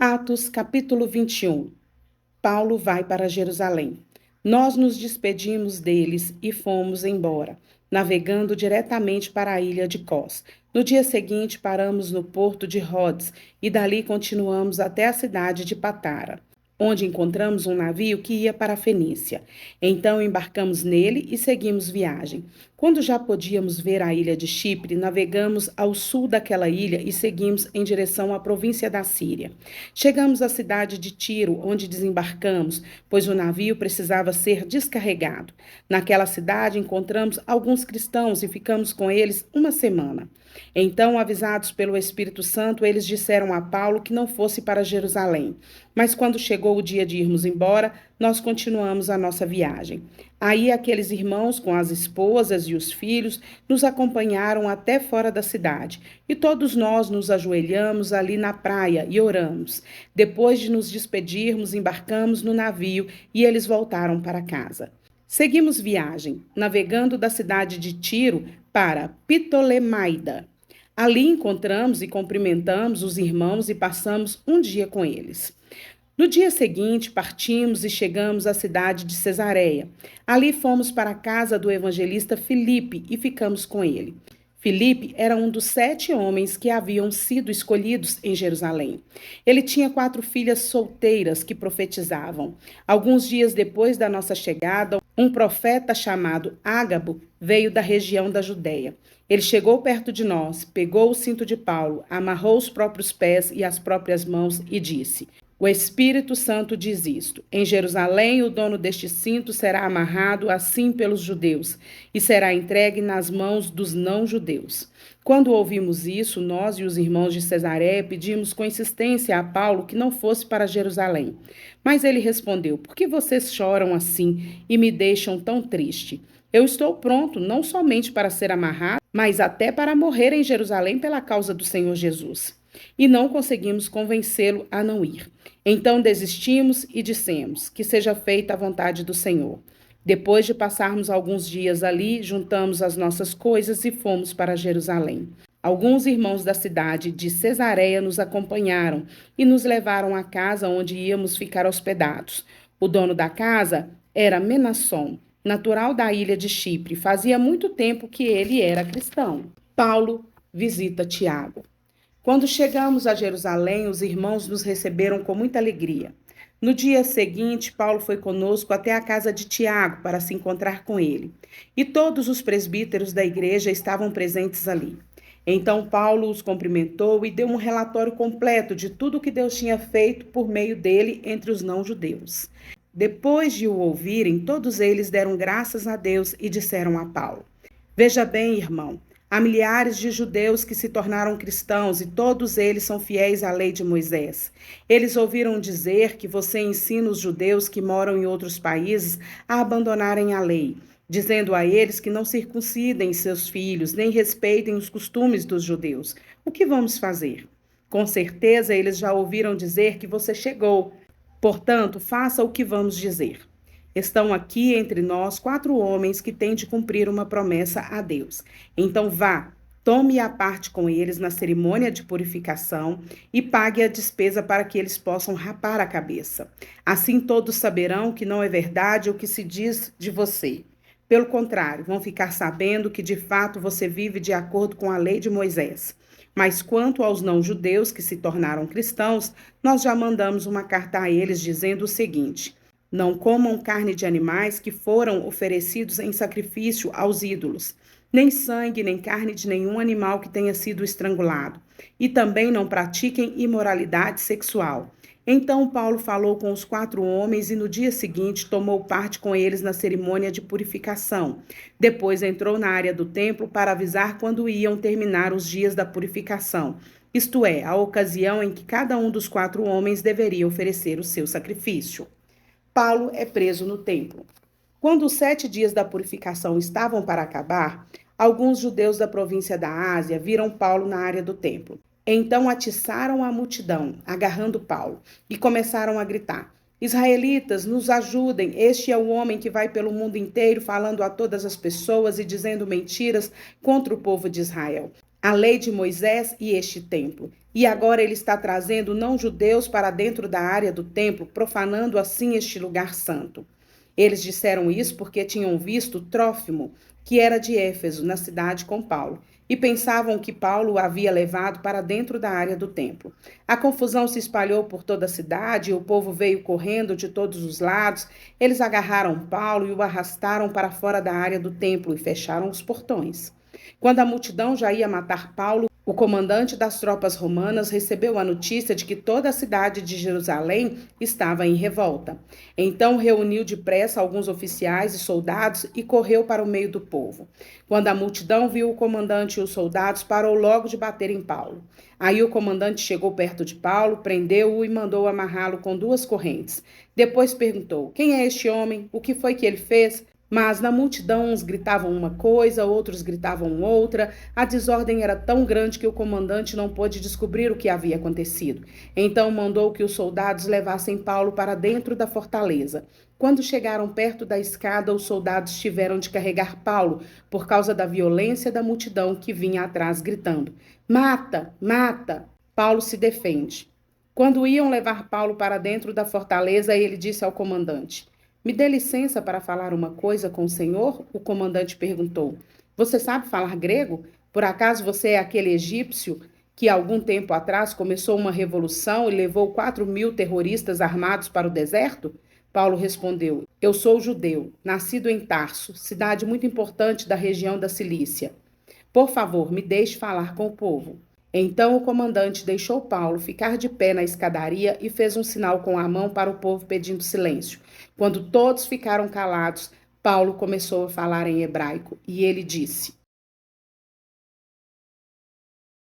Atos, capítulo 21. Paulo vai para Jerusalém. Nós nos despedimos deles e fomos embora, navegando diretamente para a ilha de Cós. No dia seguinte, paramos no porto de Rhodes e dali continuamos até a cidade de Patara, onde encontramos um navio que ia para a Fenícia. Então embarcamos nele e seguimos viagem. Quando já podíamos ver a ilha de Chipre, navegamos ao sul daquela ilha e seguimos em direção à província da Síria. Chegamos à cidade de Tiro, onde desembarcamos, pois o navio precisava ser descarregado. Naquela cidade encontramos alguns cristãos e ficamos com eles uma semana. Então, avisados pelo Espírito Santo, eles disseram a Paulo que não fosse para Jerusalém. Mas quando chegou o dia de irmos embora, nós continuamos a nossa viagem. Aí aqueles irmãos com as esposas e os filhos nos acompanharam até fora da cidade, e todos nós nos ajoelhamos ali na praia e oramos. Depois de nos despedirmos, embarcamos no navio e eles voltaram para casa. Seguimos viagem, navegando da cidade de Tiro para Ptolemaida. Ali encontramos e cumprimentamos os irmãos e passamos um dia com eles. No dia seguinte, partimos e chegamos à cidade de Cesareia. Ali fomos para a casa do evangelista Filipe e ficamos com ele. Filipe era um dos 7 homens que haviam sido escolhidos em Jerusalém. Ele tinha 4 filhas solteiras que profetizavam. Alguns dias depois da nossa chegada, um profeta chamado Ágabo veio da região da Judéia. Ele chegou perto de nós, pegou o cinto de Paulo, amarrou os próprios pés e as próprias mãos e disse: O Espírito Santo diz isto: em Jerusalém o dono deste cinto será amarrado assim pelos judeus e será entregue nas mãos dos não-judeus. Quando ouvimos isso, nós e os irmãos de Cesareia pedimos com insistência a Paulo que não fosse para Jerusalém. Mas ele respondeu: Por que vocês choram assim e me deixam tão triste? Eu estou pronto não somente para ser amarrado, mas até para morrer em Jerusalém pela causa do Senhor Jesus. E não conseguimos convencê-lo a não ir. Então desistimos e dissemos: que seja feita a vontade do Senhor. Depois de passarmos alguns dias ali, juntamos as nossas coisas e fomos para Jerusalém. Alguns irmãos da cidade de Cesareia nos acompanharam e nos levaram à casa onde íamos ficar hospedados. O dono da casa era Menasson, natural da ilha de Chipre. Fazia muito tempo que ele era cristão. Paulo visita Tiago. Quando chegamos a Jerusalém, os irmãos nos receberam com muita alegria. No dia seguinte, Paulo foi conosco até a casa de Tiago para se encontrar com ele. E todos os presbíteros da igreja estavam presentes ali. Então Paulo os cumprimentou e deu um relatório completo de tudo o que Deus tinha feito por meio dele entre os não-judeus. Depois de o ouvirem, todos eles deram graças a Deus e disseram a Paulo: Veja bem, irmão, há milhares de judeus que se tornaram cristãos e todos eles são fiéis à lei de Moisés. Eles ouviram dizer que você ensina os judeus que moram em outros países a abandonarem a lei, dizendo a eles que não circuncidem seus filhos, nem respeitem os costumes dos judeus. O que vamos fazer? Com certeza eles já ouviram dizer que você chegou. Portanto, faça o que vamos dizer. Estão aqui entre nós 4 homens que têm de cumprir uma promessa a Deus. Então vá, tome a parte com eles na cerimônia de purificação e pague a despesa para que eles possam rapar a cabeça. Assim todos saberão que não é verdade o que se diz de você. Pelo contrário, vão ficar sabendo que de fato você vive de acordo com a lei de Moisés. Mas quanto aos não-judeus que se tornaram cristãos, nós já mandamos uma carta a eles dizendo o seguinte: não comam carne de animais que foram oferecidos em sacrifício aos ídolos, nem sangue, nem carne de nenhum animal que tenha sido estrangulado, e também não pratiquem imoralidade sexual. Então Paulo falou com os 4 homens e no dia seguinte tomou parte com eles na cerimônia de purificação. Depois entrou na área do templo para avisar quando iam terminar os dias da purificação, isto é, a ocasião em que cada um dos 4 homens deveria oferecer o seu sacrifício. Paulo é preso no templo. Quando os 7 dias da purificação estavam para acabar, alguns judeus da província da Ásia viram Paulo na área do templo. Então atiçaram a multidão, agarrando Paulo, e começaram a gritar: Israelitas, nos ajudem, este é o homem que vai pelo mundo inteiro falando a todas as pessoas e dizendo mentiras contra o povo de Israel. a lei de Moisés e este templo. E agora ele está trazendo não-judeus para dentro da área do templo, profanando assim este lugar santo. Eles disseram isso porque tinham visto Trófimo, que era de Éfeso, na cidade com Paulo, e pensavam que Paulo o havia levado para dentro da área do templo. A confusão se espalhou por toda a cidade e o povo veio correndo de todos os lados. Eles agarraram Paulo e o arrastaram para fora da área do templo e fecharam os portões. Quando a multidão já ia matar Paulo, o comandante das tropas romanas recebeu a notícia de que toda a cidade de Jerusalém estava em revolta. Então reuniu depressa alguns oficiais e soldados e correu para o meio do povo. Quando a multidão viu o comandante e os soldados, parou logo de bater em Paulo. Aí o comandante chegou perto de Paulo, prendeu-o e mandou amarrá-lo com 2 correntes. Depois perguntou: Quem é este homem? O que foi que ele fez? Mas na multidão uns gritavam uma coisa, outros gritavam outra. A desordem era tão grande que o comandante não pôde descobrir o que havia acontecido. Então mandou que os soldados levassem Paulo para dentro da fortaleza. Quando chegaram perto da escada, os soldados tiveram de carregar Paulo por causa da violência da multidão que vinha atrás gritando: Mata! Mata! Paulo se defende. Quando iam levar Paulo para dentro da fortaleza, ele disse ao comandante: Me dê licença para falar uma coisa com o senhor? O comandante perguntou. Você sabe falar grego? Por acaso você é aquele egípcio que algum tempo atrás começou uma revolução e levou 4.000 terroristas armados para o deserto? Paulo respondeu: Eu sou judeu, nascido em Tarso, cidade muito importante da região da Cilícia. Por favor, me deixe falar com o povo. Então o comandante deixou Paulo ficar de pé na escadaria e fez um sinal com a mão para o povo pedindo silêncio. Quando todos ficaram calados, Paulo começou a falar em hebraico e ele disse: